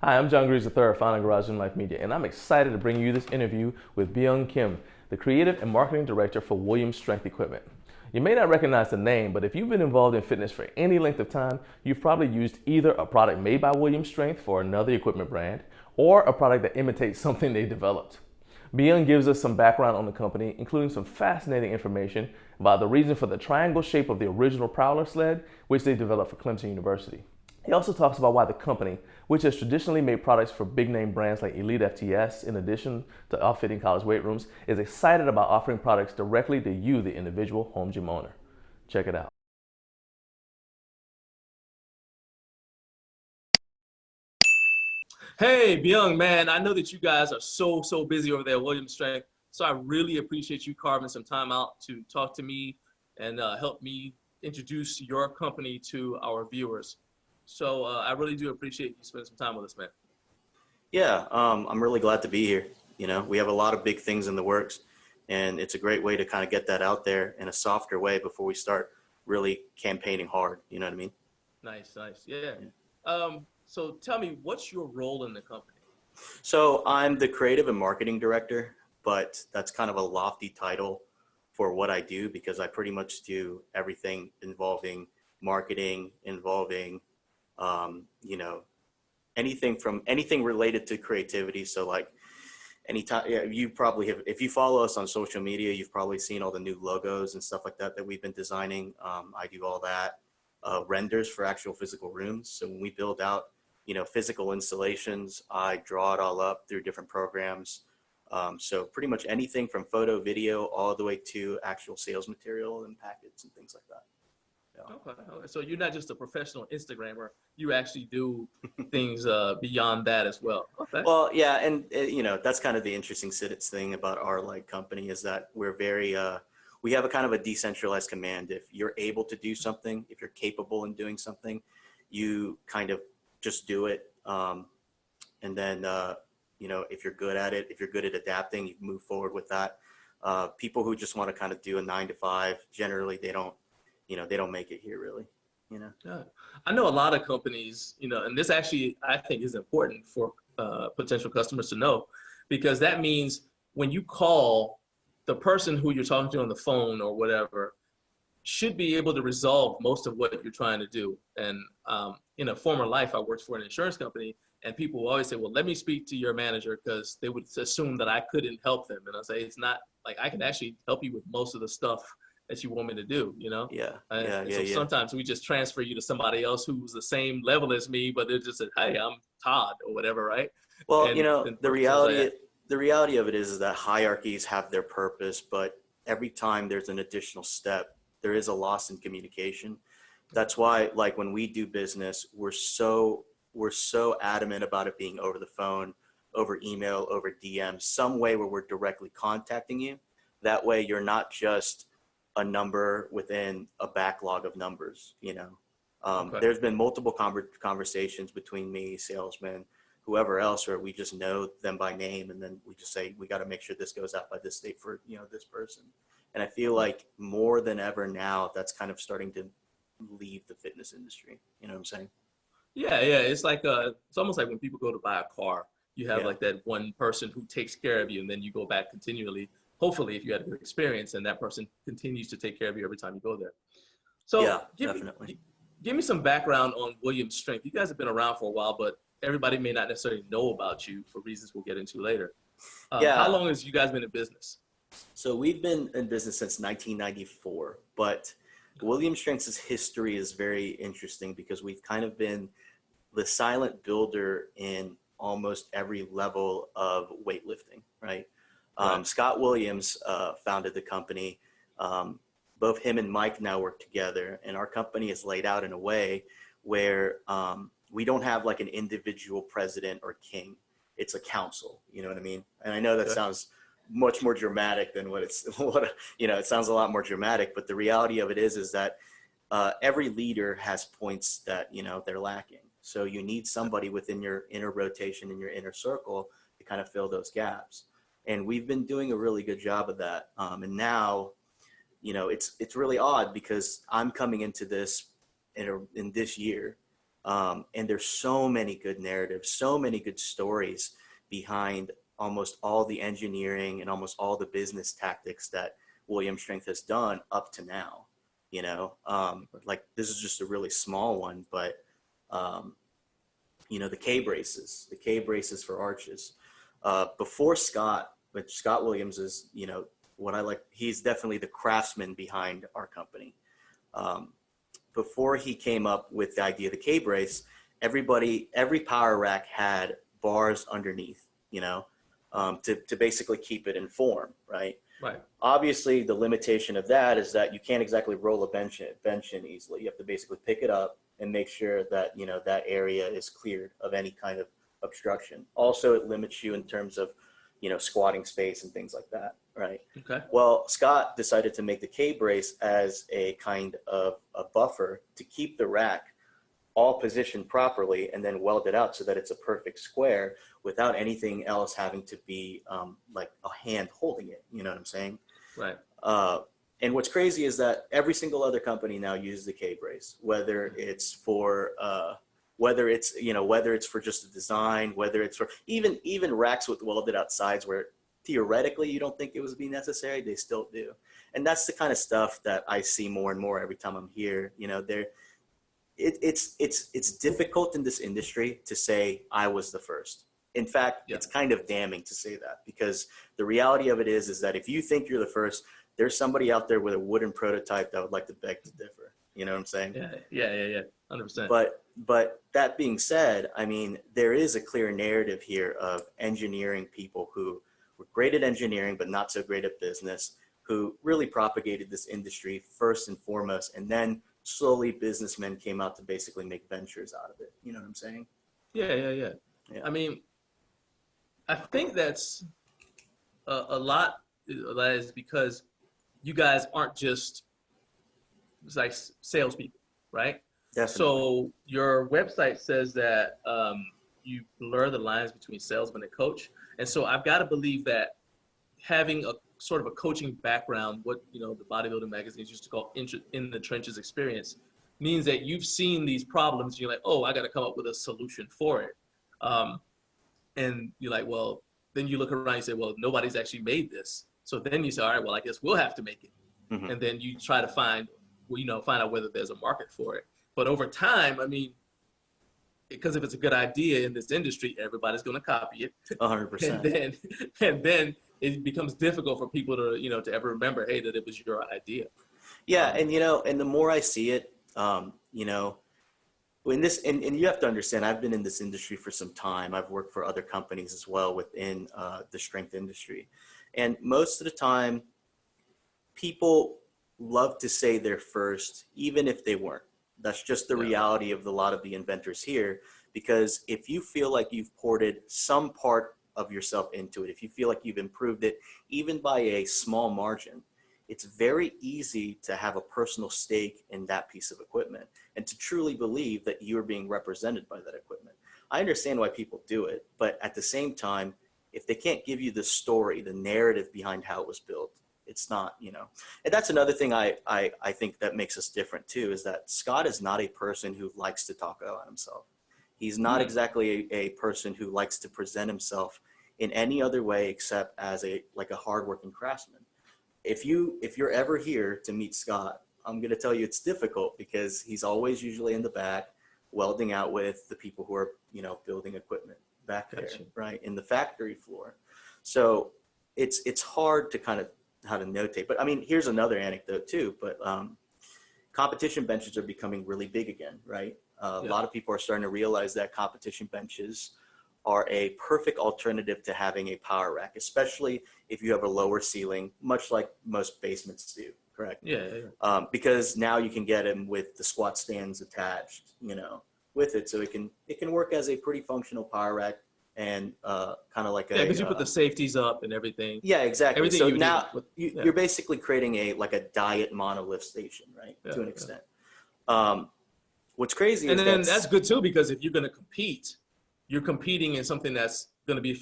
Hi, I'm John Greaves III, founder of Garage Gym Life Media, and I'm excited to bring you this interview with Byung Kim, the Creative and Marketing Director for Williams Strength Equipment. You may not recognize the name, but if you've been involved in fitness for any length of time, you've probably used either a product made by Williams Strength for another equipment brand, or a product that imitates something they developed. Byung gives us some background on the company, including some fascinating information about the reason for the triangle shape of the original Prowler sled, which they developed for Clemson University. He also talks about why the company, which has traditionally made products for big name brands like Elite FTS, in addition to outfitting college weight rooms, is excited about offering products directly to you, the individual home gym owner. Check it out. Hey, Byung, man, I know that you guys are so busy over there at Williams Strength, so I really appreciate you carving some time out to talk to me and help me introduce your company to our viewers. So I really do appreciate you spending some time with us, man. Yeah, I'm really glad to be here. You know, we have a lot of big things in the works, and it's a great way to kind of get that out there in a softer way before we start really campaigning hard. You know what I mean? Nice, nice. Yeah. So tell me, what's your role in the company? So I'm the creative and marketing director, but that's kind of a lofty title for what I do because I pretty much do everything involving marketing, involving, you know, anything related to creativity. So like anytime, yeah, you probably have, if you follow us on social media, you've probably seen all the new logos and stuff like that that we've been designing. I do all that. Renders for actual physical rooms. So when we build out, physical installations, I draw it all up through different programs. So pretty much anything from photo, video, all the way to actual sales material and packets and things like that. Okay, okay. So you're not just a professional Instagrammer, you actually do things beyond that as well. Okay. Well, yeah, and that's kind of the interesting thing about our like company is that we're very we have a kind of a decentralized command. If you're able to do something, if you're capable in doing something, you kind of just do it. And then if you're good at it, if you're good at adapting, you move forward with that. People who just want to kind of do a 9 to 5, generally they don't make it here really. You know. Yeah. I know a lot of companies, and this actually I think is important for potential customers to know because that means when you call the person who you're talking to on the phone or whatever should be able to resolve most of what you're trying to do. And in a former life, I worked for an insurance company, and people will always say, "Well, let me speak to your manager," because they would assume that I couldn't help them. And I say, "It's not like I can actually help you with most of the stuff that you want me to do, you know?" Yeah, And, yeah, and yeah, so yeah. sometimes we just transfer you to somebody else who's the same level as me, but they're just said, "Hey, I'm Todd," or whatever, right? Well, And then the the person says, reality the reality of it is that hierarchies have their purpose, but every time there's an additional step, there is a loss in communication. That's why, like when we do business, we're so adamant about it being over the phone, over email, over DM, some way where we're directly contacting you. That way, you're not just a number within a backlog of numbers. okay. There's been multiple conversations between me, salesmen, whoever else, where we just know them by name, and then we just say we got to make sure this goes out by this date for this person. And I feel like more than ever now, that's kind of starting to leave the fitness industry. You know what I'm saying? Yeah, yeah. It's almost like when people go to buy a car, you have Yeah, like that one person who takes care of you, and then you go back continually. Hopefully, if you had a good experience, and that person continues to take care of you every time you go there. yeah, So, definitely. give me some background on Williams Strength. You guys have been around for a while, but everybody may not necessarily know about you for reasons we'll get into later. How Yeah. long has you guys been in business? So we've been in business since 1994, but William Strength's history is very interesting because we've kind of been the silent builder in almost every level of weightlifting, right? Right. Scott Williams founded the company. Um, Both him and Mike now work together, and our company is laid out in a way where we don't have like an individual president or king. It's a council. You know what I mean? And I know that Okay. sounds much more dramatic than what it's what it sounds a lot more dramatic, but the reality of it is that every leader has points that they're lacking. So you need somebody within your inner rotation in your inner circle to kind of fill those gaps. And we've been doing a really good job of that. And now, it's really odd because I'm coming into this in this year, And there's so many good narratives, so many good stories behind almost all the engineering and almost all the business tactics that William Strength has done up to now. Like this is just a really small one, but the K braces for arches. Before Scott, but Scott Williams is, he's definitely the craftsman behind our company. Before he came up with the idea of the K brace, every power rack had bars underneath, to basically keep it in form, right? Right. Obviously, the limitation of that is that you can't exactly roll a bench in easily. You have to basically pick it up and make sure that, that area is cleared of any kind of obstruction. Also, it limits you in terms of, squatting space and things like that, right? Okay. Well, Scott decided to make the K brace as a kind of a buffer to keep the rack all positioned properly and then weld it out so that it's a perfect square without anything else having to be like a hand holding it. You know what I'm saying? Right. And what's crazy is that every single other company now uses the K brace, whether it's for just a design, whether it's for even racks with welded out sides where theoretically you don't think it would be necessary, they still do. And that's the kind of stuff that I see more and more every time I'm here. It's difficult in this industry to say I was the first. In fact, It's kind of damning to say that, because the reality of it is that if you think you're the first, there's somebody out there with a wooden prototype that would like to beg to differ. You know what I'm saying? Yeah. 100%. But that being said, I mean, there is a clear narrative here of engineering people who were great at engineering, but not so great at business, who really propagated this industry first and foremost. And then slowly businessmen came out to basically make ventures out of it. You know what I'm saying? Yeah. I mean, I think that's a lot. That is because you guys aren't just like salespeople, right? Definitely. So your website says that you blur the lines between salesman and coach. And so I've got to believe that having a sort of a coaching background, what the bodybuilding magazines used to call in the trenches experience, means that you've seen these problems. You're like, oh, I got to come up with a solution for it. And you're like, well, then you look around and you say, well, nobody's actually made this. So then you say, all right, well, I guess we'll have to make it. Mm-hmm. And then you try to find out whether there's a market for it. But over time, I mean, because if it's a good idea in this industry, everybody's going to copy it. 100%. And then it becomes difficult for people to, to ever remember, hey, that it was your idea. Yeah. And the more I see it, when this, and you have to understand, I've been in this industry for some time. I've worked for other companies as well within the strength industry. And most of the time, people love to say they're first, even if they weren't. That's just the reality of a lot of the inventors here, because if you feel like you've ported some part of yourself into it, if you feel like you've improved it, even by a small margin, it's very easy to have a personal stake in that piece of equipment and to truly believe that you're being represented by that equipment. I understand why people do it, but at the same time, if they can't give you the story, the narrative behind how it was built, it's not, and that's another thing I think that makes us different too, is that Scott is not a person who likes to talk about himself. He's not exactly a person who likes to present himself in any other way except as a hardworking craftsman. If you're ever here to meet Scott, I'm going to tell you it's difficult because he's always usually in the back welding out with the people who are, building equipment back there, right, in the factory floor. So it's hard to kind of how to notate. But I mean, here's another anecdote too, but competition benches are becoming really big again, right? A lot of people are starting to realize that competition benches are a perfect alternative to having a power rack, especially if you have a lower ceiling, much like most basements do, correct? Yeah. Because now you can get them with the squat stands attached, with it. So it can work as a pretty functional power rack and kind of like because you put the safeties up and everything. Yeah, exactly. Everything so now you're basically creating a diet monolift station, right? To an extent. What's crazy is that's good too, because if you're going to compete, you're competing in something that's going to be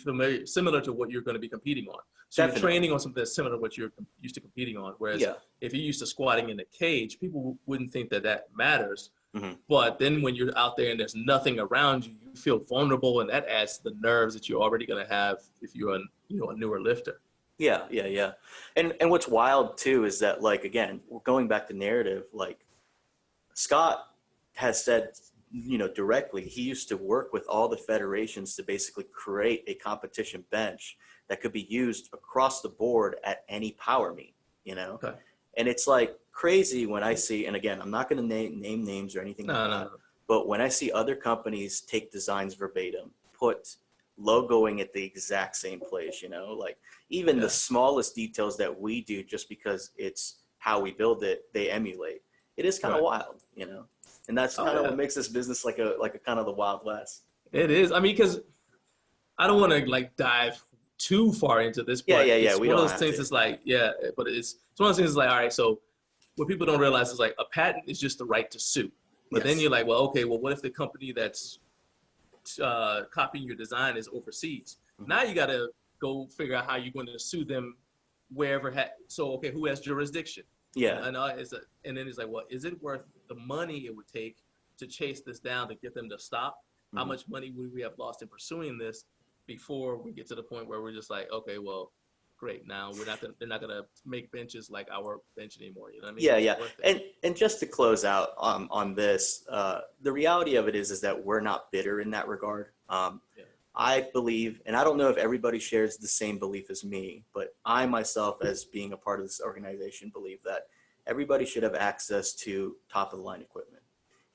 similar to what you're going to be competing on. So You're training on something that's similar to what you're used to competing on. Whereas if you're used to squatting in a cage, people wouldn't think that matters. Hmm. But then when you're out there and there's nothing around you, you feel vulnerable, and that adds to the nerves that you're already going to have if you're a newer lifter. Yeah, yeah, yeah. And what's wild too is that, like, again, we're going back to narrative. Like, Scott has said, directly, he used to work with all the federations to basically create a competition bench that could be used across the board at any power meet, Okay. And it's like crazy when I see, and again, I'm not going to name names or anything like No, that, no, no. but when I see other companies take designs verbatim, put logoing at the exact same place, like even the Yeah. smallest details that we do just because it's how we build it, they emulate. It is kind of Right. wild. And that's Oh kind of what yeah. makes this business like a kind of the Wild West. It is. I mean, because I don't want to like dive too far into this, Yeah, but yeah, yeah. it's We one of don't those have things to. that's like, yeah, but it's one of those things that's like, all right, so what people don't realize is like a patent is just the right to sue. But then Yes. you're like, well, okay, well, what if the company that's copying your design is overseas? Mhm. Now you got to go figure out how you're going to sue them wherever. So, okay, who has jurisdiction? Yeah. And then it's like, well, is it worth the money it would take to chase this down to get them to stop? How Mhm. much money would we have lost in pursuing this before we get to the point where we're just like, okay, well, great. Now they're not gonna make benches like our bench anymore. You know what I mean? Yeah, Is it yeah. worth it? And just to close out on this, the reality of it is that we're not bitter in that regard. Yeah. I believe, and I don't know if everybody shares the same belief as me, but I myself, as being a part of this organization, believe that everybody should have access to top of the line equipment.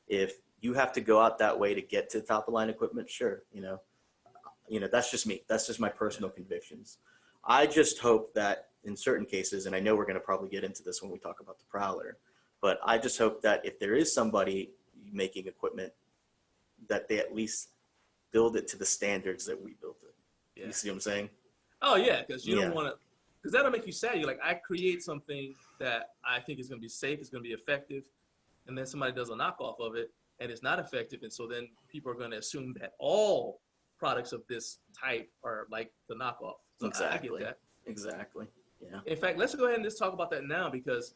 If you have to go out that way to get to top of the line equipment, sure, that's just me. That's just my personal convictions. I just hope that in certain cases, and I know we're going to probably get into this when we talk about the Prowler, but I just hope that if there is somebody making equipment, that they at least build it to the standards that we built it. Yeah. You see what I'm saying? Oh yeah, because you don't Yeah. want to, because that'll make you sad. You're like, I create something that I think is going to be safe, it's going to be effective, and then somebody does a knockoff of it, and it's not effective, and so then people are going to assume that all products of this type are like the knockoff. So I get Exactly. that. Exactly. Yeah. In fact, let's go ahead and just talk about that now because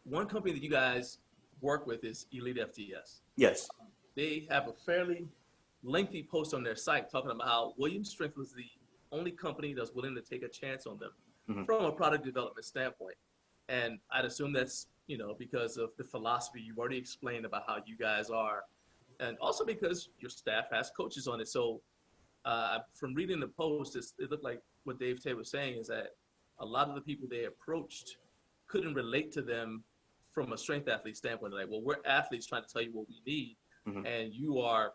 one company that you guys work with is Elite FTS. Yes. They have a fairly lengthy post on their site talking about how Williams Strength was the only company that's willing to take a chance on them Mhm. from a product development standpoint. And I'd assume that's, because of the philosophy you've already explained about how you guys are, and also because your staff has coaches on it. So from reading the post, it looked like what Dave Tate was saying is that a lot of the people they approached couldn't relate to them from a strength athlete standpoint. They're like, well, we're athletes trying to tell you what we need, Mhm. and you are,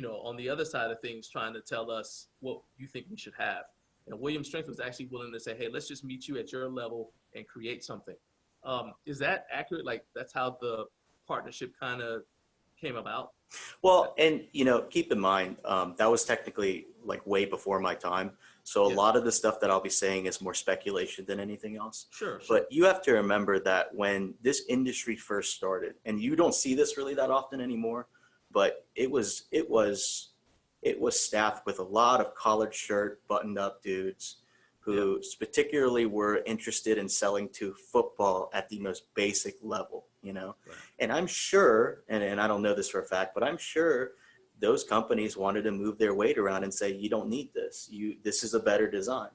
on the other side of things, trying to tell us what you think we should have. And William Strength was actually willing to say, hey, let's just meet you at your level and create something. Is that accurate? Like, that's how the partnership kind of came about? Well, and keep in mind, that was technically like way before my time. So a Yeah. lot of the stuff that I'll be saying is more speculation than anything else. Sure. But you have to remember that when this industry first started, and you don't see this really that often anymore, but it was staffed with a lot of collared shirt, buttoned up dudes who particularly were interested in selling to football at the most basic level, Right. And I'm sure, and I don't know this for a fact, but I'm sure those companies wanted to move their weight around and say, you don't need this. This is a better design,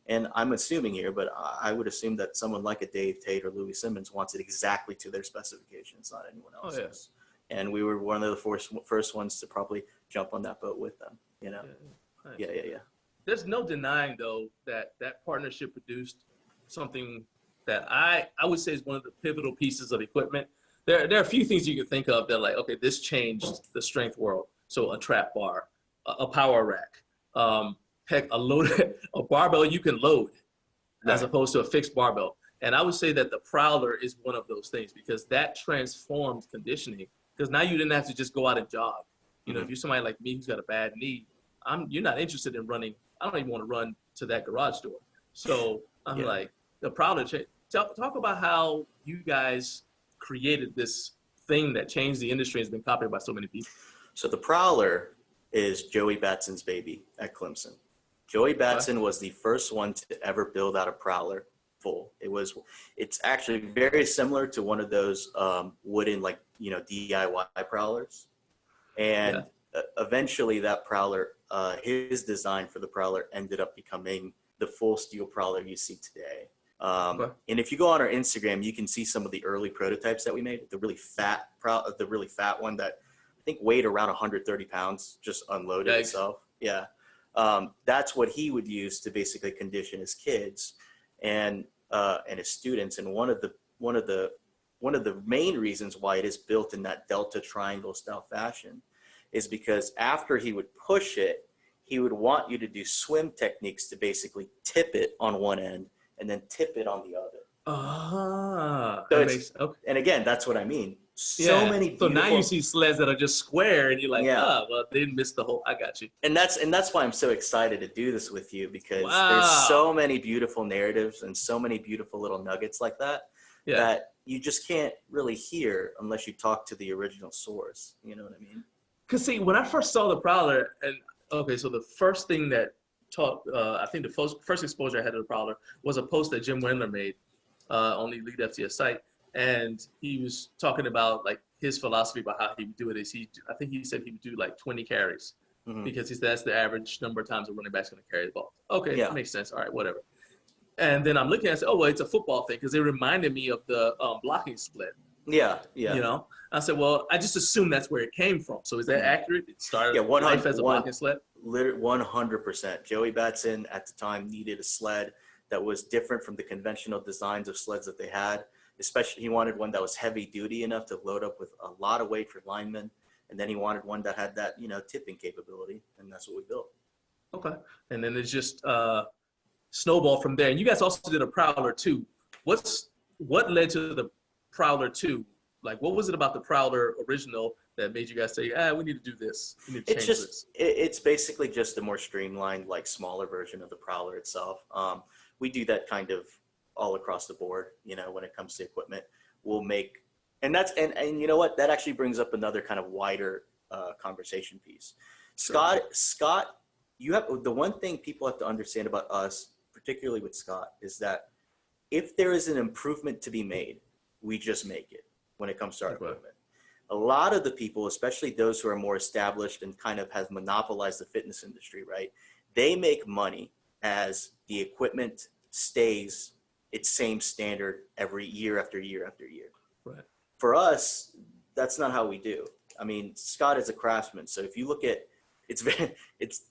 And I'm assuming here, but I would assume that someone like a Dave Tate or Louis Simmons wants it exactly to their specifications, not anyone else's. Yeah. And we were one of the first ones to probably jump on that boat with them, Yeah. Nice. Yeah. There's no denying, though, that partnership produced something that I would say is one of the pivotal pieces of equipment. There are a few things you can think of that, like, okay, this changed the strength world. So a trap bar, a power rack, heck, a barbell you can load as opposed to a fixed barbell. And I would say that the Prowler is one of those things because that transformed conditioning. Because now you didn't have to just go out and jog. If you're somebody like me who's got a bad knee, you're not interested in running. I don't even want to run to that garage door. So I'm like, the Prowler. Talk about how you guys created this thing that changed the industry and has been copied by so many people. So the Prowler is Joey Batson's baby at Clemson. Joey Batson was the first one to ever build out a Prowler. full. It's actually very similar to one of those wooden, like, DIY prowlers. And eventually that prowler, his design for the prowler ended up becoming the full steel prowler you see today. And if you go on our Instagram, you can see some of the early prototypes that we made. The really fat one that I think weighed around 130 pounds, just unloaded itself. Yeah. That's what he would use to basically condition his kids and his students. And one of the main reasons why it is built in that Delta triangle style fashion is because after he would push it, he would want you to do swim techniques to basically tip it on one end and then tip it on the other. And again, that's what I mean. So now you see sleds that are just square, and you're like, well, they missed the whole. I got you. And that's why I'm so excited to do this with you, because there's so many beautiful narratives and so many beautiful little nuggets like that that you just can't really hear unless you talk to the original source. You know what I mean? Because see, when I first saw the Prowler, and so the first thing that I think the first exposure I had to the Prowler was a post that Jim Wendler made on the Elite FCS site. And he was talking about like his philosophy about how he would do it is I think he said he would do like 20 carries because he said that's the average number of times a running back's going to carry the ball. Okay, that makes sense. All right, whatever. And then I'm looking at it and I said, it's a football thing, because it reminded me of the blocking split. Yeah. I said, well, I just assumed that's where it came from. So is that accurate? It started life as a blocking sled? 100%. Joey Batson at the time needed a sled that was different from the conventional designs of sleds that they had. Especially, he wanted one that was heavy duty enough to load up with a lot of weight for linemen. And then he wanted one that had that, tipping capability. And that's what we built. Okay. And then it's just snowball from there. And you guys also did a Prowler 2. What led to the Prowler 2? Like, what was it about the Prowler original that made you guys say, we need to do this? We need to change this? It's basically just a more streamlined, like, smaller version of the Prowler itself. We do that kind of all across the board, when it comes to equipment. We'll make, and you know what, that actually brings up another kind of wider conversation piece. Scott, you have, the one thing people have to understand about us, particularly with Scott, is that if there is an improvement to be made, we just make it when it comes to our equipment. A lot of the people, especially those who are more established and kind of have monopolized the fitness industry, right? They make money as the equipment stays its same standard every year after year after year. Right. For us, that's not how we do. I mean, Scott is a craftsman, so if you look at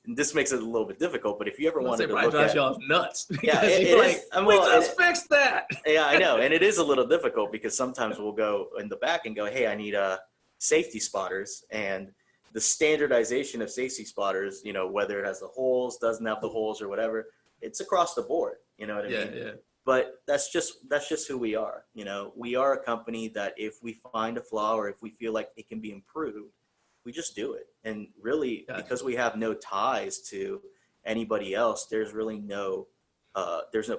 this makes it a little bit difficult, but if you ever wanted to look at y'all nuts, yeah, we just fixed that. Yeah, I know, and it is a little difficult because sometimes we'll go in the back and go, hey, I need safety spotters, and the standardization of safety spotters, whether it has the holes, doesn't have the holes, or whatever, it's across the board. You know what I mean? Yeah. But that's just who we are. We are a company that if we find a flaw or if we feel like it can be improved, we just do it. And really, because we have no ties to anybody else, there's really no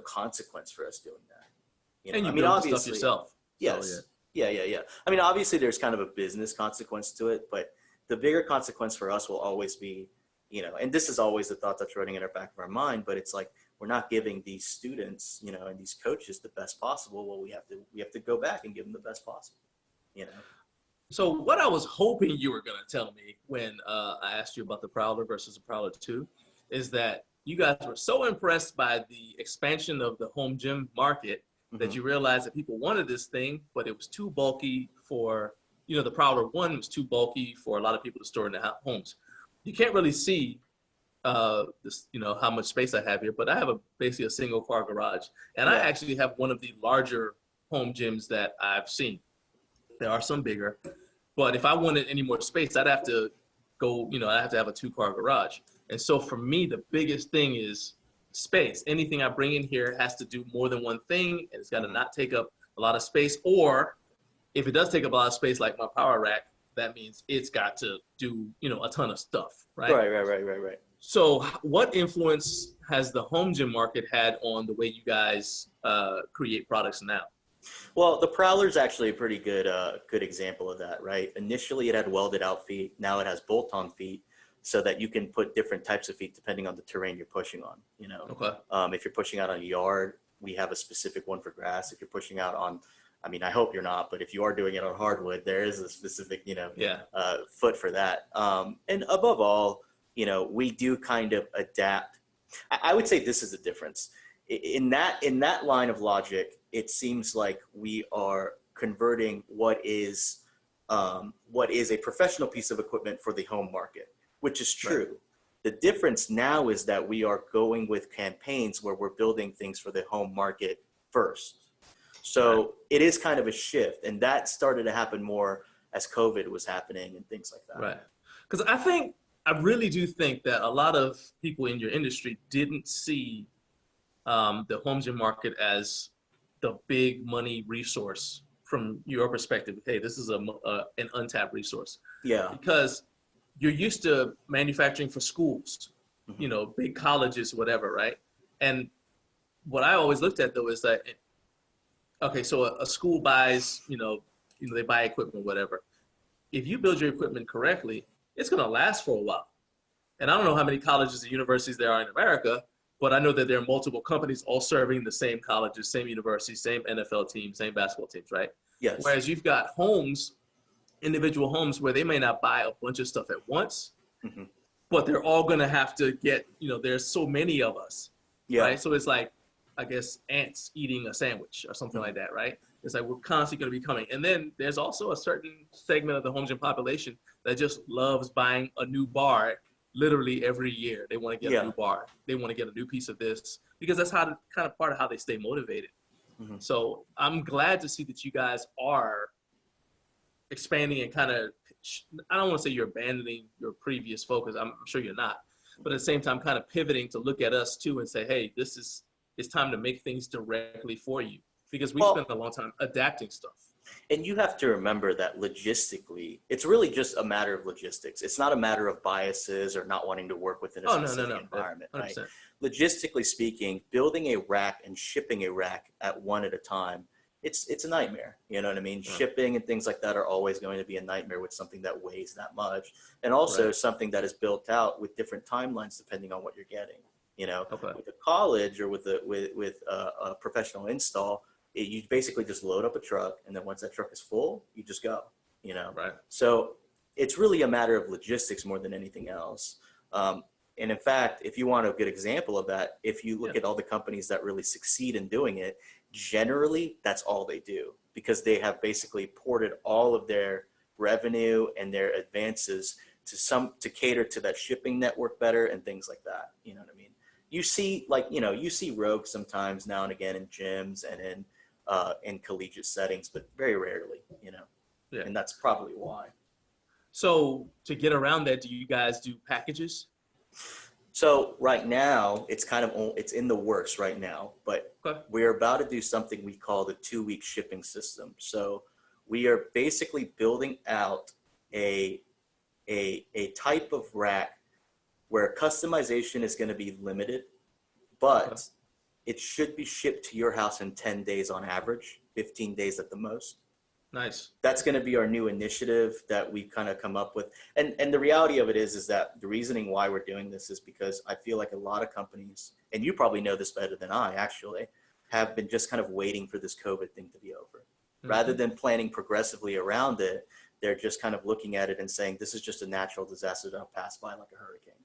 consequence for us doing that. And you build the stuff yourself. Yes. So, yeah. I mean, obviously there's kind of a business consequence to it, but the bigger consequence for us will always be, and this is always the thought that's running in our back of our mind, but it's like, we're not giving these students, and these coaches the best possible. Well, we have to go back and give them the best possible, So what I was hoping you were going to tell me when I asked you about the Prowler versus the Prowler 2 is that you guys were so impressed by the expansion of the home gym market that you realized that people wanted this thing, but it was too bulky for, the Prowler 1 was too bulky for a lot of people to store in their homes. You can't really see this, how much space I have here, but I have basically a single car garage, and I actually have one of the larger home gyms that I've seen. There are some bigger, but if I wanted any more space, I'd have to go, I have to have a 2-car garage. And so for me, the biggest thing is space. Anything I bring in here has to do more than one thing, and it's got to not take up a lot of space, or if it does take up a lot of space, like my power rack, that means it's got to do, a ton of stuff, right? Right. So what influence has the home gym market had on the way you guys create products now? Well, the Prowler is actually a pretty good example of that, right? Initially, it had welded out feet. Now it has bolt-on feet so that you can put different types of feet depending on the terrain you're pushing on, Okay. If you're pushing out on a yard, we have a specific one for grass. If you're pushing out on, I mean, I hope you're not, but if you are doing it on hardwood, there is a specific, foot for that. And above all, we do kind of adapt. I would say this is the difference. In that line of logic, it seems like we are converting what is a professional piece of equipment for the home market, which is true. Right. The difference now is that we are going with campaigns where we're building things for the home market first. So right. It is kind of a shift, and that started to happen more as COVID was happening and things like that. Right. Because I really do think that a lot of people in your industry didn't see the home gym market as the big money resource from your perspective. Hey, this is an untapped resource. Yeah. Because you're used to manufacturing for schools, big colleges, whatever, right? And what I always looked at though is that, okay, so a school buys, they buy equipment, whatever. If you build your equipment correctly, it's going to last for a while. And I don't know how many colleges and universities there are in America, but I know that there are multiple companies all serving the same colleges, same universities, same NFL teams, same basketball teams, right? Yes. Whereas you've got individual homes where they may not buy a bunch of stuff at once, but they're all going to have to get, there's so many of us, right? So it's like, I guess, ants eating a sandwich or something like that, right? It's like we're constantly going to be coming. And then there's also a certain segment of the home gym population that just loves buying a new bar literally every year. They want to get a new bar. They want to get a new piece of this because that's kind of part of how they stay motivated. So I'm glad to see that you guys are expanding and kind of, I don't want to say you're abandoning your previous focus. I'm sure you're not. But at the same time, kind of pivoting to look at us too and say, hey, it's time to make things directly for you. Because we spent a long time adapting stuff. And you have to remember that logistically, it's really just a matter of logistics. It's not a matter of biases or not wanting to work within a specific environment. 100%. Right? Logistically speaking, building a rack and shipping a rack at one at a time, it's a nightmare. You know what I mean? Right. Shipping and things like that are always going to be a nightmare with something that weighs that much. And also something that is built out with different timelines depending on what you're getting. With a college or with a professional install, you basically just load up a truck, and then once that truck is full, you just go, Right. So it's really a matter of logistics more than anything else. And in fact, if you want a good example of that, if you look at all the companies that really succeed in doing it, generally that's all they do because they have basically ported all of their revenue and their advances to cater to that shipping network better and things like that. You know what I mean? You see, you see Rogue sometimes now and again in gyms and in collegiate settings, but very rarely, and that's probably why. So to get around that, do you guys do packages? So right now it's in the works right now, but we're about to do something we call the 2-week shipping system. So we are basically building out a type of rack where customization is going to be limited, but it should be shipped to your house in 10 days on average, 15 days at the most. Nice. That's going to be our new initiative that we kind of come up with. And the reality of it is that the reasoning why we're doing this is because I feel like a lot of companies, and you probably know this better than I actually, have been just kind of waiting for this COVID thing to be over. Rather than planning progressively around it, they're just kind of looking at it and saying, this is just a natural disaster that'll pass by like a hurricane.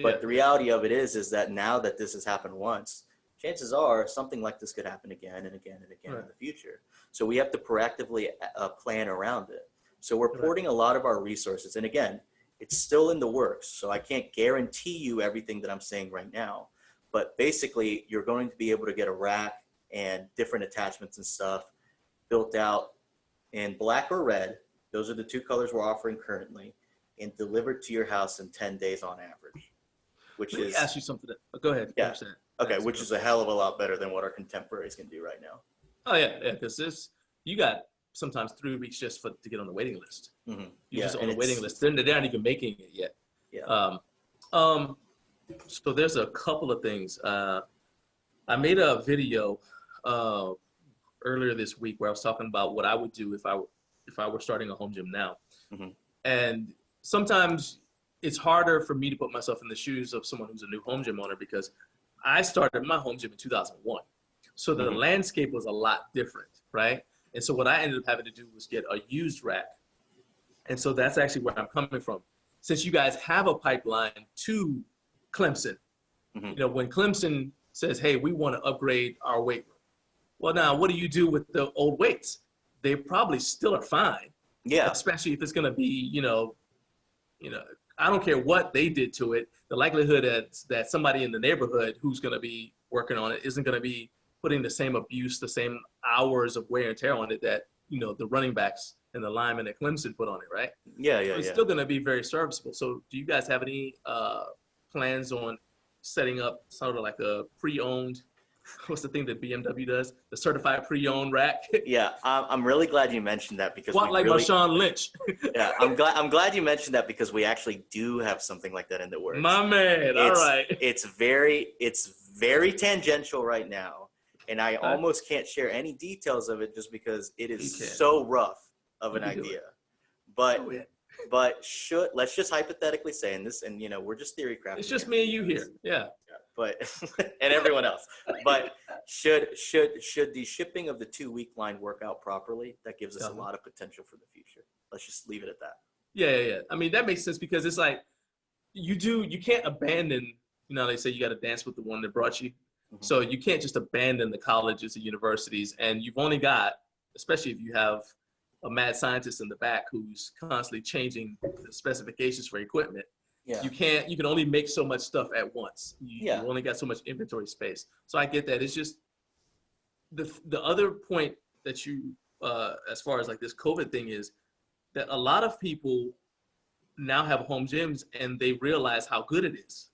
But the reality of it is that now that this has happened once, chances are something like this could happen again and again and again in the future. So we have to proactively plan around it. So we're porting a lot of our resources. And again, it's still in the works. So I can't guarantee you everything that I'm saying right now. But basically, you're going to be able to get a rack and different attachments and stuff built out in black or red. Those are the 2 colors we're offering currently, and delivered to your house in 10 days on average. Let me ask you something. Go ahead. Yeah. Okay, which is a hell of a lot better than what our contemporaries can do right now. Oh yeah, because you got sometimes 3 weeks just to get on the waiting list. You're just on the waiting list. They're not even making it yet. Yeah. So there's a couple of things. I made a video earlier this week where I was talking about what I would do if I were starting a home gym now. And sometimes it's harder for me to put myself in the shoes of someone who's a new home gym owner because I started my home gym in 2001. So the Mhm. landscape was a lot different, right? And so what I ended up having to do was get a used rack. And so that's actually where I'm coming from. Since you guys have a pipeline to Clemson, Mhm. when Clemson says, hey, we want to upgrade our weight room. Well, now what do you do with the old weights? They probably still are fine, Yeah. especially if it's going to be, I don't care what they did to it. The likelihood that somebody in the neighborhood who's going to be working on it isn't going to be putting the same abuse, the same hours of wear and tear on it that, the running backs and the linemen at Clemson put on it, right? Yeah. So Yeah. it's Yeah. still going to be very serviceable. So do you guys have any plans on setting up sort of like a pre-owned, what's the thing that BMW does? The certified pre-owned rack? Yeah. I'm really glad you mentioned that because we What, like really, Marshawn Lynch? yeah, I'm glad you mentioned that because we actually do have something like that in the works. My man, all right. It's very tangential right now, and I almost can't share any details of it just because it is so rough of an idea. But let's just hypothetically say, and we're just theory crafting. It's just me and you here. Yeah. But and everyone else. But should the shipping of the 2-week line work out properly, that gives us a lot of potential for the future. Let's just leave it at that. Yeah. I mean, that makes sense because it's like you can't abandon, they say you got to dance with the one that brought you. Mm-hmm. So you can't just abandon the colleges and universities, and you've only got, especially if you have a mad scientist in the back who's constantly changing the specifications for equipment. Yeah. You can only make so much stuff at once. You only got so much inventory space. So I get that. It's just the other point that you, as far as like this COVID thing is that a lot of people now have home gyms and they realize how good it is.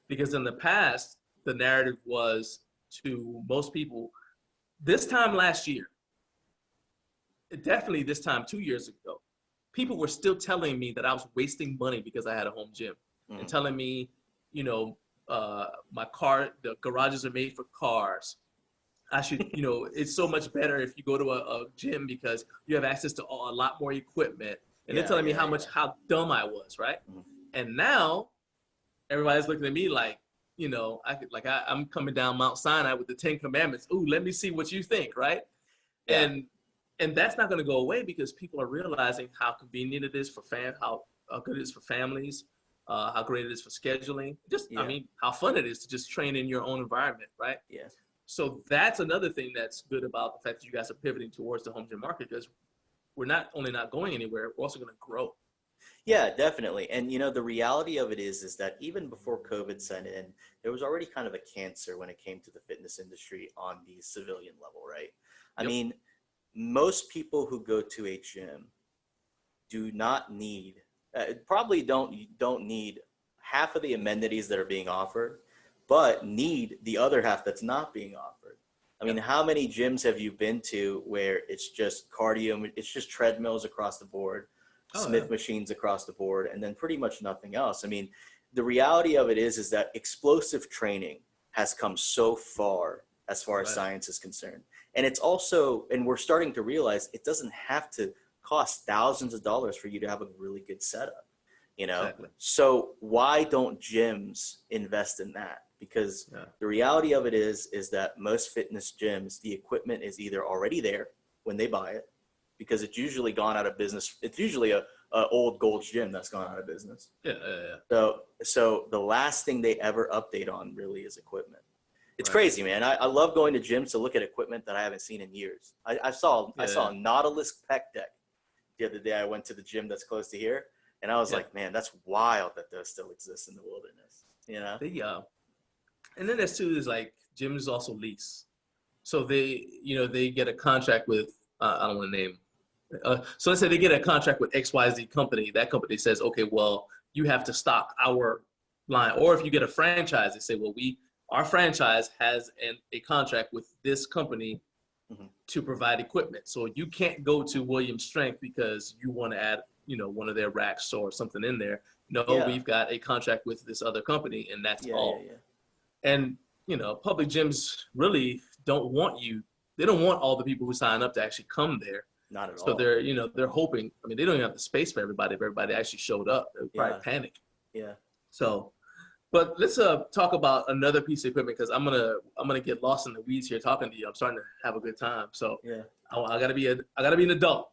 Because in the past, the narrative was to most people, this time last year, definitely this time 2 years ago, people were still telling me that I was wasting money because I had a home gym, and telling me, my car, the garages are made for cars. I should, it's so much better if you go to a gym because you have access to a lot more equipment. And they're telling me how dumb I was, right? Mm-hmm. And now everybody's looking at me like, I'm coming down Mount Sinai with the 10 Commandments. Ooh, let me see what you think, right? Yeah. And that's not going to go away because people are realizing how convenient it is for how good it is for families, how great it is for scheduling. How fun it is to just train in your own environment, right? Yeah. So that's another thing that's good about the fact that you guys are pivoting towards the home gym market, because we're not only not going anywhere, we're also going to grow. Yeah, definitely. And, the reality of it is that even before COVID set in, there was already kind of a cancer when it came to the fitness industry on the civilian level, right? I mean, most people who go to a gym do not need, probably don't need half of the amenities that are being offered, but need the other half that's not being offered. I mean, how many gyms have you been to where it's just cardio, it's just treadmills across the board, Smith machines across the board, and then pretty much nothing else? I mean, the reality of it is that explosive training has come so far as science is concerned. And it's also, and we're starting to realize it doesn't have to cost thousands of dollars for you to have a really good setup, Exactly. So why don't gyms invest in that? Because the reality of it is that most fitness gyms, the equipment is either already there when they buy it, because it's usually gone out of business. It's usually a old Gold's Gym that's gone out of business. Yeah. So the last thing they ever update on really is equipment. It's crazy, man. I love going to gyms to look at equipment that I haven't seen in years. I saw a Nautilus pec deck the other day. I went to the gym that's close to here, and I was like, man, that's wild that those still exist in the wilderness. And then there's two is like gyms also lease. So they get a contract with, I don't want to name. So let's say they get a contract with XYZ company. That company says, okay, well, you have to stock our line. Or if you get a franchise, they say, well, our franchise has a contract with this company to provide equipment. So you can't go to Williams Strength because you want to add, one of their racks or something in there. No, we've got a contract with this other company, and that's all. Yeah. And, public gyms really don't want you. They don't want all the people who sign up to actually come there. Not at all. So they're hoping. I mean, they don't even have the space for everybody. If everybody actually showed up, they would probably panic. Yeah. So, But let's talk about another piece of equipment because I'm gonna get lost in the weeds here talking to you. I'm starting to have a good time. So Yeah. I gotta be an adult.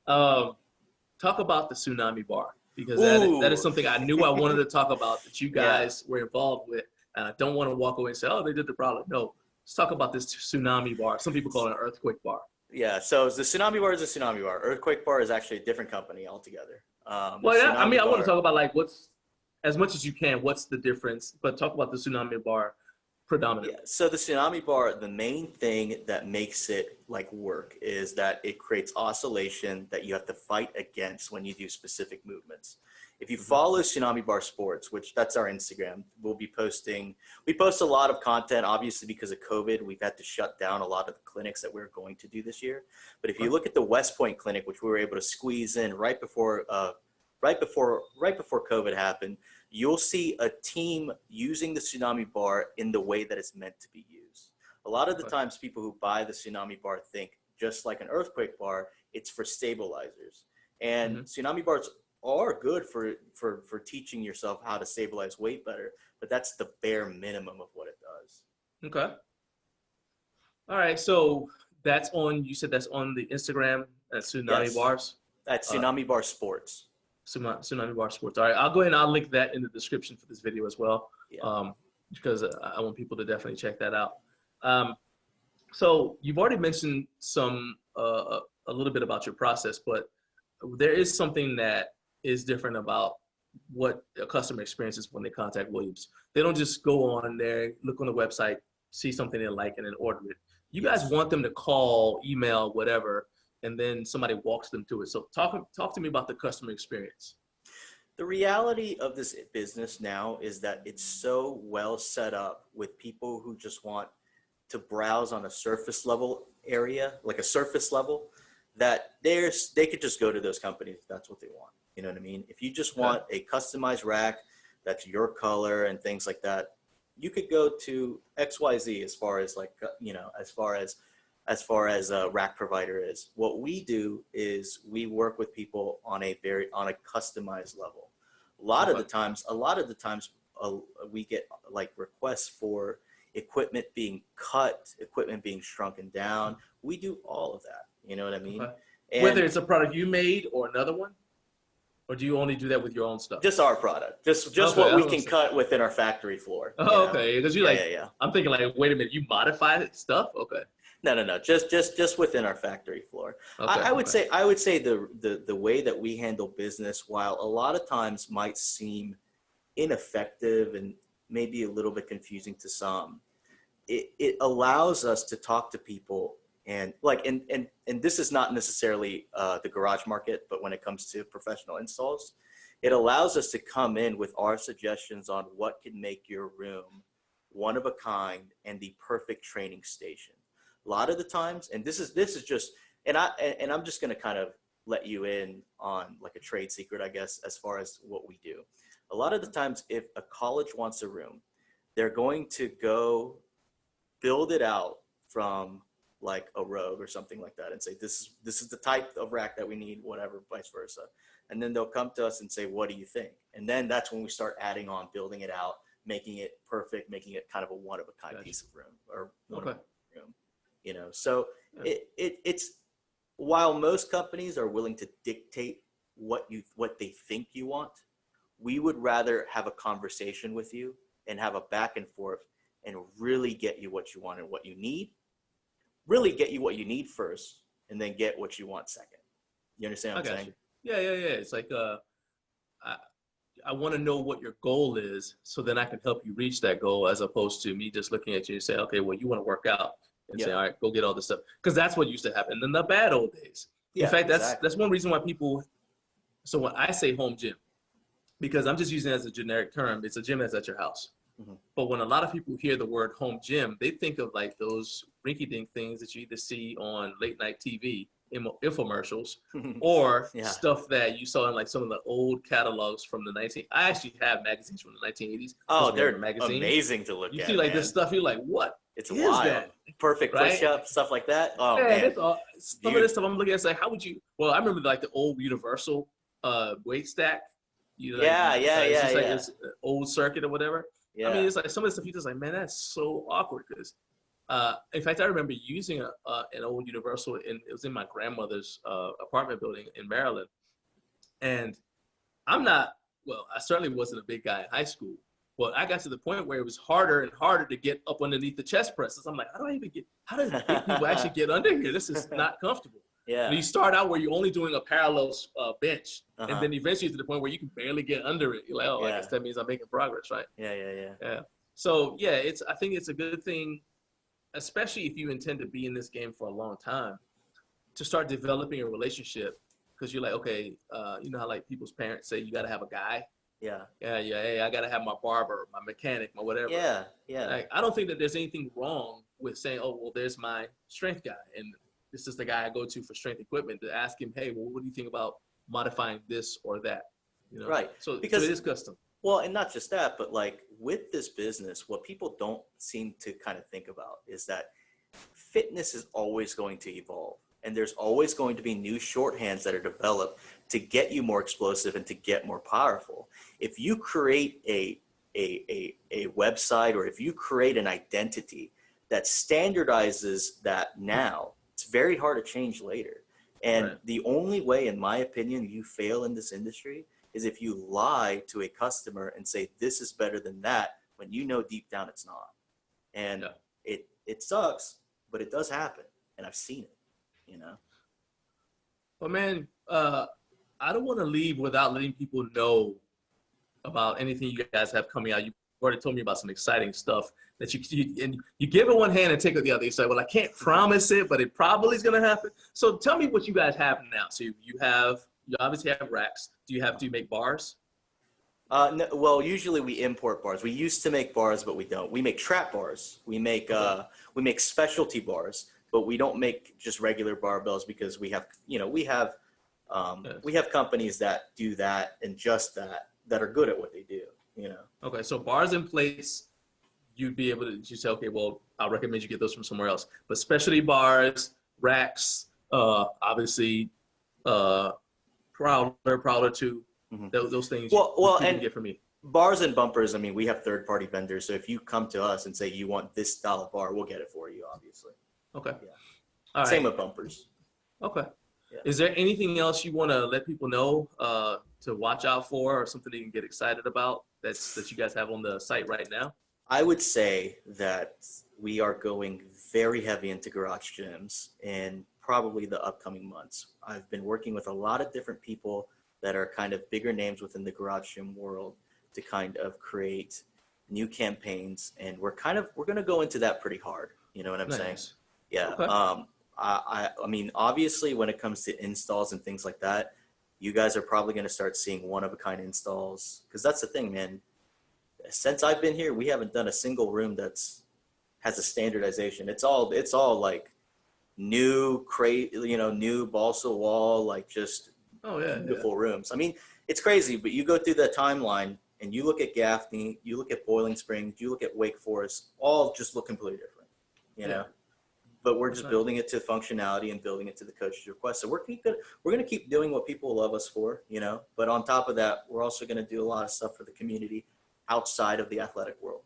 Talk about the Tsunami Bar because that is Ooh. something I knew I wanted to talk about that you Yeah. guys were involved with, and I don't want to walk away and say, oh, they did the product. No, let's talk about this Tsunami Bar. Some people call it an earthquake bar. Yeah. So the Tsunami Bar is a Tsunami Bar. Earthquake Bar is actually a different company altogether. Well, yeah, I Tsunami mean, I want to Bar. talk about like what's as much as you can. What's the difference? But talk about the Tsunami Bar predominantly. Yeah. So the Tsunami Bar, the main thing that makes it like work is that it creates oscillation that you have to fight against when you do specific movements. If you follow Tsunami Bar Sports, which that's our Instagram, we post a lot of content. Obviously, because of COVID, we've had to shut down a lot of the clinics that we're going to do this year. But if you look at the West Point clinic, which we were able to squeeze in right before COVID happened, you'll see a team using the Tsunami Bar in the way that it's meant to be used. A lot of the times people who buy the Tsunami Bar think, just like an earthquake bar, it's for stabilizers. And Tsunami Bars are good for teaching yourself how to stabilize weight better, but that's the bare minimum of what it does. Okay. All right. So you said that's on the Instagram at Tsunami Yes. Bars? That's Tsunami Bar Sports. Tsunami Bar Sports. All right. I'll go ahead and I'll link that in the description for this video as well. Yeah. Because I want people to definitely check that out. So you've already mentioned a little bit about your process, but there is something that is different about what a customer experiences when they contact Williams. They don't just go on there, look on the website, see something they like, and then order it. You guys want them to call, email, whatever, and then somebody walks them through it. So talk to me about the customer experience. The reality of this business now is that it's so well set up with people who just want to browse on a surface level area, like a surface level, that they could just go to those companies if that's what they want. You know what I mean? If you just want a customized rack that's your color and things like that, you could go to XYZ as far as as far as a rack provider is. What we do is we work with people on a customized level. A lot of the times we get like requests for equipment being cut, equipment being shrunken down. We do all of that. You know what I mean? Okay. And whether it's a product you made or another one, or do you only do that with your own stuff? just our product, just what we can cut within our factory floor. Oh, okay. Because you're I'm thinking like, wait a minute, you modify stuff? Okay. No. Just within our factory floor. Okay, I would say the way that we handle business, while a lot of times might seem ineffective and maybe a little bit confusing to some, it allows us to talk to people and this is not necessarily the garage market, but when it comes to professional installs, it allows us to come in with our suggestions on what can make your room one of a kind and the perfect training station. A lot of the times, and this is just, and I'm just going to kind of let you in on like a trade secret, I guess, as far as what we do. A lot of the times, if a college wants a room, they're going to go build it out from like a Rogue or something like that and say, this is the type of rack that we need, whatever, vice versa. And then they'll come to us and say, what do you think? And then that's when we start adding on, building it out, making it perfect, making it kind of a one of a kind piece of room or one of a room, you know? So it's, while most companies are willing to dictate what they think you want, we would rather have a conversation with you and have a back and forth and really get you what you want and what you need. Really get you what you need first, and then get what you want second. You understand what I'm saying? Yeah. It's like I want to know what your goal is, so then I can help you reach that goal, as opposed to me just looking at you and say, okay, well, you want to work out, and say, all right, go get all this stuff, because that's what used to happen in the bad old days. In fact, that's one reason why people. So when I say home gym, because I'm just using it as a generic term, it's a gym that's at your house. Mm-hmm. But when a lot of people hear the word home gym, they think of like those rinky-dink things that you either see on late night TV, infomercials, or stuff that you saw in like some of the old catalogs from the I actually have magazines from the 1980s. Oh, they're amazing to look at. You see like this stuff, you're like, what? It's wild. That? Perfect push-up, stuff like that. Oh, man. Some of this stuff I'm looking at, it's like, how would you, well, I remember like the old Universal weight stack. You Yeah, it's yeah, like, it's yeah, just like yeah, this old circuit or whatever. I mean, yeah. it's like some of the stuff you just like, man, that's so awkward because, in fact, I remember using an old Universal, and it was in my grandmother's apartment building in Maryland. And I'm not, well, I certainly wasn't a big guy in high school, but I got to the point where it was harder and harder to get up underneath the chest presses. I'm like, how does big people actually get under here? This is not comfortable. And Yeah. you start out where you're only doing a parallel bench, and Uh-huh. then eventually to the point where you can barely get under it. You're like, oh, I Yeah. guess that means I'm making progress, right? Yeah, yeah, yeah. Yeah. So yeah, I think it's a good thing, especially if you intend to be in this game for a long time, to start developing a relationship because you're like, okay, you know how like people's parents say you got to have a guy. Yeah. Yeah, yeah. Hey, I got to have my barber, my mechanic, my whatever. Yeah. Yeah. Like, I don't think that there's anything wrong with saying, oh, well, there's my strength guy, and this is the guy I go to for strength equipment to ask him, hey, well, what do you think about modifying this or that? You know, Right. so Because it is custom. well, and not just that, but like with this business, what people don't seem to kind of think about is that fitness is always going to evolve. And there's always going to be new shorthands that are developed to get you more explosive and to get more powerful. If you create a website, or if you create an identity that standardizes that now, it's very hard to change later. And Right. the only way, in my opinion, you fail in this industry is if you lie to a customer and say this is better than that when you know deep down it's not. And Yeah. it sucks, but it does happen, and I've seen it, you know. But man, I don't want to leave without letting people know about anything you guys have coming out. You already told me about some exciting stuff that you give it one hand and take it the other. You say, well, I can't promise it, but it probably is going to happen. So tell me what you guys have now. So you obviously have racks. Do you make bars? No, well, usually we import bars. We used to make bars, but we don't. We make trap bars. We make specialty bars, but we don't make just regular barbells because we have, Yes. we have companies that do that and just that are good at what they do, you know. Okay, so bars and plates, you'd be able to you say, okay, well, I recommend you get those from somewhere else. But specialty bars, racks, obviously, Prowler 2, Mhm. those things Well, you can and get from me. bars and bumpers, I mean, we have third-party vendors. So if you come to us and say you want this style of bar, we'll get it for you, obviously. Okay. Yeah. All right. Same with bumpers. Okay. Yeah. Is there anything else you want to let people know to watch out for, or something they can get excited about that you guys have on the site right now? I would say that we are going very heavy into garage gyms in probably the upcoming months. I've been working with a lot of different people that are kind of bigger names within the garage gym world to kind of create new campaigns, and we're going to go into that pretty hard. You know what I'm saying? Nice. Yeah. Okay. I mean, obviously, when it comes to installs and things like that, you guys are probably going to start seeing one-of-a-kind installs, because that's the thing, man. Since I've been here, we haven't done a single room has a standardization. It's all like new new balsa wall, like just Oh yeah. beautiful rooms. I mean, it's crazy, but you go through the timeline and you look at Gaffney, you look at Boiling Springs, you look at Wake Forest, all just look completely different, you know. But we're just building it to functionality and building it to the coach's request. So we're going to keep doing what people love us for, you know. But on top of that, we're also going to do a lot of stuff for the community outside of the athletic world.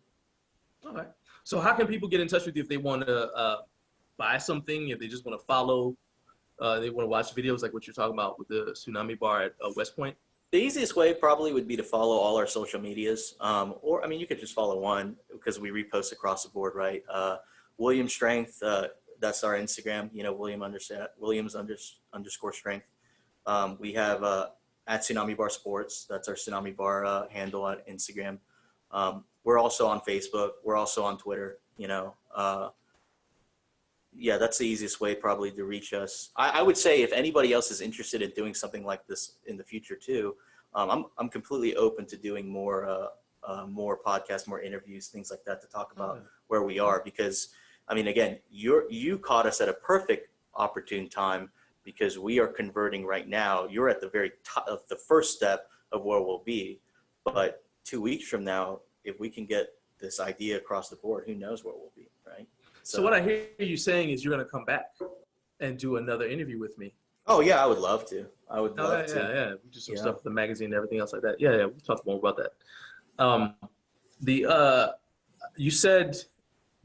All right. So how can people get in touch with you if they want to buy something, if they just want to follow, they want to watch videos like what you're talking about with the Tsunami Bar at West Point? The easiest way probably would be to follow all our social medias. Or, I mean, you could just follow one because we repost across the board, right? William Strength, that's our Instagram, you know, Williams underscore strength. We have at Tsunami Bar Sports, that's our Tsunami Bar handle on Instagram. We're also on Facebook. We're also on Twitter, you know. Yeah, that's the easiest way probably to reach us. I would say if anybody else is interested in doing something like this in the future too, I'm completely open to doing more podcasts, more interviews, things like that to talk about where we are. Because, I mean, again, you caught us at a perfect opportune time because we are converting right now. You're at the very top of the first step of where we'll be. But 2 weeks from now, if we can get this idea across the board, who knows where we'll be, right? So what I hear you saying is you're going to come back and do another interview with me. Oh yeah, I would love to. I would Oh love yeah, to. yeah. We do some Yeah. stuff with the magazine and everything else like that. Yeah, yeah. We'll talk more about that. Um, the you said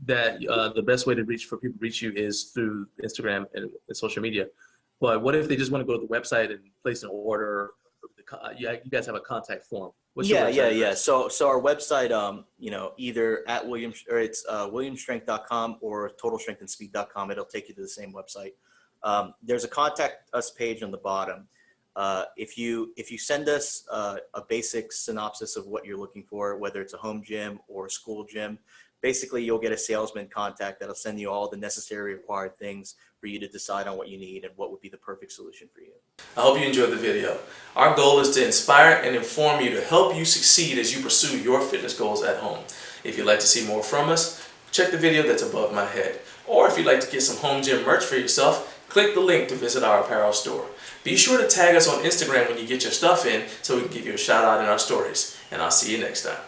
that the best way to reach for people to reach you is through Instagram and social media. But what if they just want to go to the website and place an order? You guys have a contact form. What's your Yeah, yeah, website yeah. address? So our website, either at Williams or it's williamstrength.com or totalstrengthandspeed.com. It'll take you to the same website. There's a contact us page on the bottom. If you send us a basic synopsis of what you're looking for, whether it's a home gym or a school gym, basically you'll get a salesman contact that'll send you all the necessary required things for you to decide on what you need and what would be the perfect solution for you. I hope you enjoyed the video. Our goal is to inspire and inform you to help you succeed as you pursue your fitness goals at home. If you'd like to see more from us, check the video that's above my head. Or if you'd like to get some home gym merch for yourself, click the link to visit our apparel store. Be sure to tag us on Instagram when you get your stuff in so we can give you a shout out in our stories. And I'll see you next time.